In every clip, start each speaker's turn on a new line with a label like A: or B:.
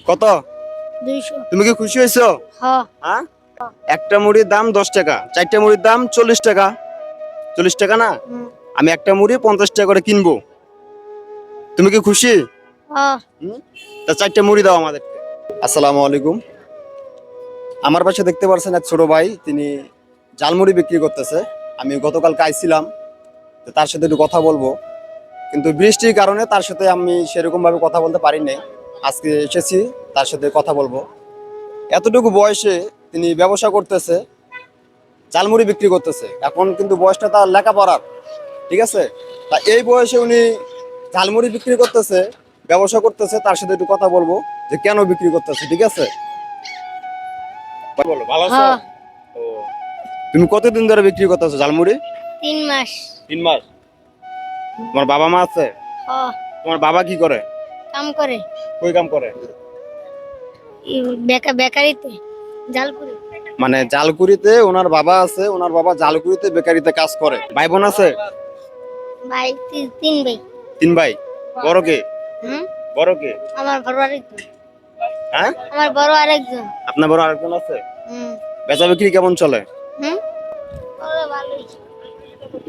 A: কত?
B: 200।
A: তুমি কি খুশি হয়েছো?
B: হ্যাঁ।
A: হ্যাঁ, একটা মুড়ির দাম 10 টাকা, চারটা মুড়ির দাম 40 টাকা। 40 টাকা না,
B: হুম।
A: আমি একটা মুড়ি 50 টাকা করে কিনবো। তুমি কি খুশি?
B: হ্যাঁ।
A: হুম? তা চারটা মুড়ি দাও আমাদেরকে। আসসালামু আলাইকুম। আমার পাশে দেখতে পাচ্ছেন এক ছোট ভাই, তিনি ঝালমুড়ি বিক্রি করতেছে। আমি গতকালকে আইছিলাম, তো তার সাথে একটু কথা বলবো, কিন্তু বৃষ্টির কারণে তার সাথে আমি সেরকম ভাবে কথা বলতে পারি নাই। আজকে এসেছি, তার সাথে কথা বলবো। এতটুকু বয়সে তিনি ব্যবসা করতেছে, ঝালমুড়ি বিক্রি করতেছে। এখন কিন্তু বয়সটা তার লেখাপড়ার, ঠিক আছে? তা এই বয়সে উনি ঝালমুড়ি বিক্রি করতেছে, ব্যবসা করতেছে। তার সাথে একটু কথা বলবো যে কেন বিক্রি করতেছে, ঠিক আছে? বলো, ভালো আছো?
B: হ্যাঁ।
A: ও, তুমি কতদিন ধরে বিক্রি করতেছো ঝালমুড়ি?
B: 3 মাস।
A: 3 মাস। তোমার বাবা মা আছে?
B: হ্যাঁ।
A: তোমার বাবা কি করে?
B: কাম করে
A: কই কাম করে?
B: বেকারিতে জালপুরি।
A: মানে জালকুড়িতে ওনার বাবা আছে, ওনার বাবা জালকুড়িতে বেকারিতে কাজ করে। ভাই বোন আছে?
B: ভাই 3 ভাই।
A: 3 ভাই। বড় কে?
B: হুম।
A: বড় কে?
B: আমার বড় আরেকজন।
A: হ্যাঁ,
B: আমার বড় আরেকজন।
A: আপনার বড় আরেকজন আছে?
B: হুম।
A: বেচা বিক্রি কেমন চলে?
B: হুম। ওরে ভালোই।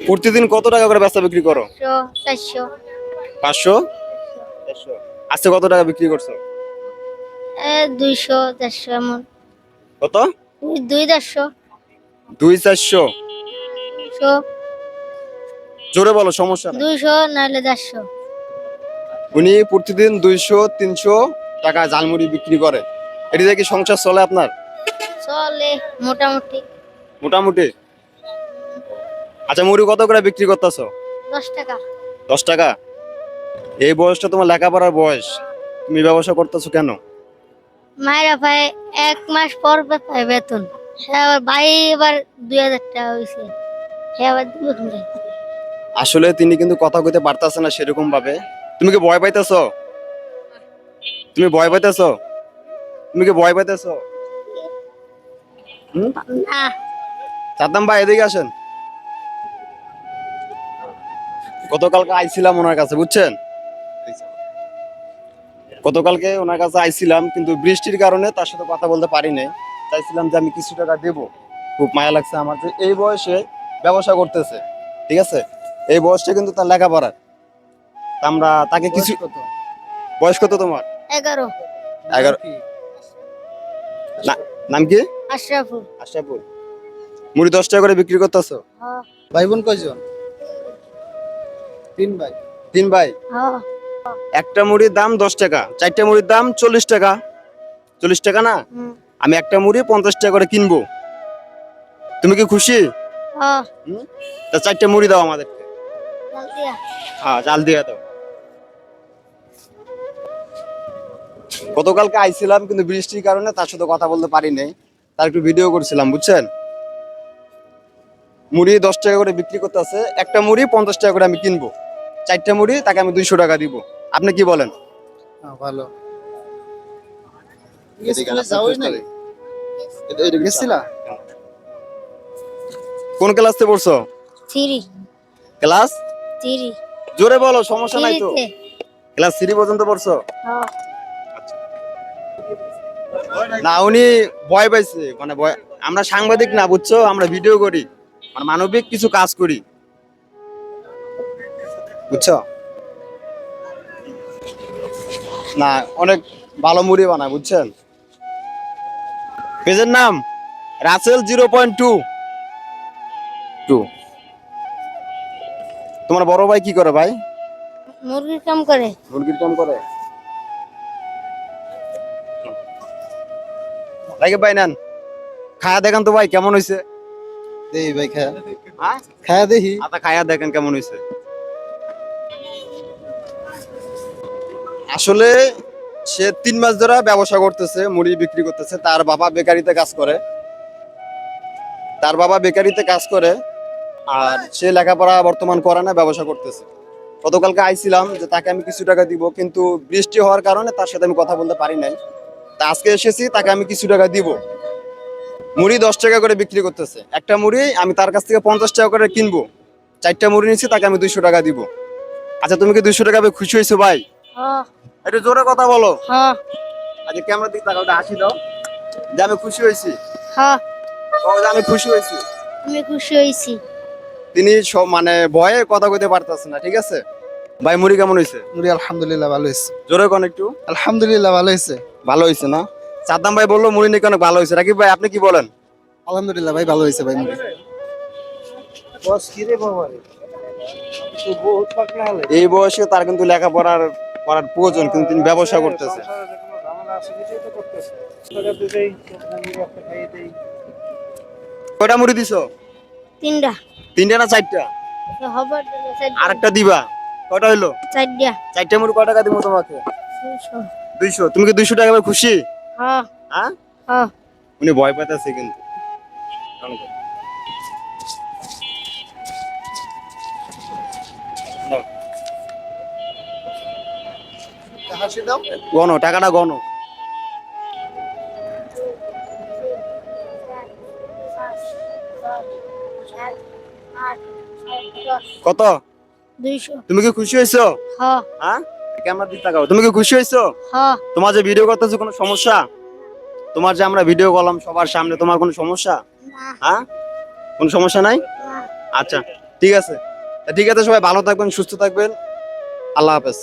A: প্রতিদিন কত টাকা করে বেচা বিক্রি করো?
B: 400।
A: 500? 400। আজকে কত টাকা বিক্রি করছো?
B: 200 400 এমন।
A: কত?
B: 200
A: 200-400?
B: 200
A: জোরে বলো, সমস্যা নাই।
B: 200 নাহলে 400।
A: উনি প্রতিদিন 200-300 টাকা ঝালমুড়ি বিক্রি করে। এটি দিয়ে কি সংসার চলে আপনার?
B: চলে মোটামুটি।
A: মোটামুটি। আচ্ছা, মুড়ি কত করে বিক্রি করতেছো?
B: 10 টাকা।
A: 10 টাকা। এই বয়সটা তোমার লেখাপড়ার বয়স, তুমি ব্যবসা করতেছো কেন?
B: মায়েরা ভাই 1 মাস পর পায় বেতন। হ্যাঁ, আবার ভাই এবার 2000 টাকা হয়েছে। হ্যাঁ, আবার দিব তুমি।
A: আসলে তিনি কিন্তু কথা কইতে পারতাছে না সেরকম ভাবে। তুমি কি ভয় পাইতেছো? তুমি ভয় পাইতেছো? তুমি কি ভয় পাইতেছো? হুম?
B: না।
A: সাদ্দাম ভাই, এদিকে আসেন। গতকালকে আইছিলাম ওনার কাছে, বুঝছেন? গতকালকে ওনার কাছে আইছিলাম, কিন্তু বৃষ্টির কারণে তার সাথে কথা বলতে পারি নাই। চাইছিলাম যে আমি কিছু টাকা দেবো। খুব মায়া লাগছে আমার যে এই বয়সে ব্যবসা করতেছে, ঠিক আছে? এই বয়সটা কিন্তু তার লেখাপড়ার। তা আমরা তাকে কিছু। বয়স কত তোমার?
B: 11।
A: 11। নাম কি?
B: আশরাফুল।
A: আশরাফুল। মুড়ি 10 টাকা করে বিক্রি করতেছো?
B: হ্যাঁ।
C: ভাই বোন কয়জন? 3 ভাই।
A: 3 ভাই।
B: হ্যাঁ।
A: একটা মুড়ির দাম 10 টাকা, চারটা মুড়ির দাম 40 টাকা। 40 টাকা না,
B: হুম।
A: আমি একটা মুড়ি 50 টাকা করে কিনবো। তুমি কি খুশি?
B: হ্যাঁ।
A: হুম? তা চারটা মুড়ি দাও আমাদেরকে।
B: জলদি আ।
A: হ্যাঁ, জাল দিয়ে দাও। গতকালকে আইছিলাম, কিন্তু বৃষ্টির কারণে তার সাথে কথা বলতে পারি নাই। তার একটু ভিডিও করছিলাম, বুঝছেন? মুড়ি 10 টাকা করে বিক্রি করতেছে, একটা মুড়ি 50 টাকা করে আমি কিনবো। চারটা মুড়ি তাকে আমি 200 টাকা দিব। আপনি কি বলেন?
C: ভালো।
A: এদিকে
C: স্কুলে
A: আসো,
C: যাওই নাই?
A: এদিকে
C: গেছিলা?
A: কোন ক্লাসে পড়ছো?
B: 3
A: ক্লাস?
B: 3
A: জোরে বলো, সমস্যা নাই তো।
B: 3 তে।
A: ক্লাস 3 পর্যন্ত পড়ছো?
B: হ্যাঁ।
A: না, উনি ভয় পাইছে, মানে ভয়। আমরা সাংবাদিক না, বুঝছো? আমরা ভিডিও করি, মানে মানবিক কিছু কাজ করি, বুঝছো? না, অনেক ভালো মুড়ি বানায়, বুঝছেন? পেজের নাম রাসেল 0.2। তোমার বড় ভাই কি করে ভাই?
B: মুরগির কাম করে।
A: মুরগির কাম করে। লাগে ভাই, নেন, খায়া দেখেন তো ভাই কেমন হয়েছে।
C: দেহি ভাই খায়া।
A: হ্যাঁ,
C: খায়া দেহি।
A: আচ্ছা, খায়া দেখেন কেমন হয়েছে। আসলে সে 3 মাস ধরে ব্যবসা করতেছে, মুড়ি বিক্রি করতেছে। তার বাবা বেকারিতে কাজ করে, তার বাবা বেকারিতে কাজ করে। আর সে লেখাপড়া বর্তমান করে না, ব্যবসা করতেছে। গতকালকে আইছিলাম যে তাকে আমি কিছু টাকা দিব, কিন্তু বৃষ্টি হওয়ার কারণে তার সাথে আমি কথা বলতে পারি নাই। তা আজকে এসেছি, তাকে আমি কিছু টাকা দিব। মুড়ি 10 টাকা করে বিক্রি করতেছে, একটা মুড়ি আমি তার কাছ থেকে 50 টাকা করে কিনবো। চারটা মুড়ি নিচ্ছি, তাকে আমি 200 টাকা দিব। আচ্ছা, তুমি কি 200 টাকা পেয়ে খুশি হয়েছো ভাই?
B: হ্যাঁ।
A: একটু জোরে কথা বলো।
B: হ্যাঁ।
A: আজকে ক্যামেরার দিকে তাকাও, হাসি দাও যে আমি খুশি হয়েছি।
B: হ্যাঁ
A: যে আমি খুশি হয়েছি।
B: আমি খুশি হয়েছি।
A: তিনি সব মানে ভয়ে কথা কইতে পারতেছে না, ঠিক আছে। ভাই মুড়ি কেমন হয়েছে?
C: মুড়ি আলহামদুলিল্লাহ ভালো হয়েছে।
A: জোরে কোন একটু।
C: আলহামদুলিল্লাহ ভালো হয়েছে।
A: ভালো হয়েছে না? সাদ্দাম ভাই বললো মুড়ি নাকি অনেক ভালো হয়েছে। রাকিব ভাই আপনি কি বলেন?
C: আলহামদুলিল্লাহ ভাই ভালো হয়েছে ভাই মুড়ি।
A: এই বয়সে তার কিন্তু লেখাপড়ার করার প্রয়োজন, কিন্তু তিনি ব্যবসা করতেছে। কয়টা মুড়ি দিছো?
B: তিনটা।
A: তিনটা না চারটা?
B: হবার
A: আরেকটা দিবা? কয়টা হইলো?
B: চারটা।
A: চারটা মুড়ি কয় টাকা দিব তোমাকে? 200। তুমি কি 200 টাকা খুশি?
B: হ্যাঁ
A: হ্যাঁ,
B: হ্যাঁ।
A: উনি ভয় পাইতেছে কিন্তু।
C: হাসি দাও।
A: গনো টাকাটা গনো। কত?
B: 200।
A: তুমি কি খুশি হয়েছো?
B: হ্যাঁ
A: হ্যাঁ, ক্যামেরা দিকে তাকাও। তুমি কি খুশি হয়েছো?
B: হ্যাঁ।
A: তোমার যে ভিডিও করতেছো কোনো সমস্যা? তোমার যে আমরা ভিডিও করলাম সবার সামনে, তোমার কোনো সমস্যা? হ্যাঁ, কোনো সমস্যা নাই? আচ্ছা ঠিক আছে, ঠিক আছে, সবাই ভালো থাকবেন, সুস্থ থাকবেন। আল্লাহ হাফেজ।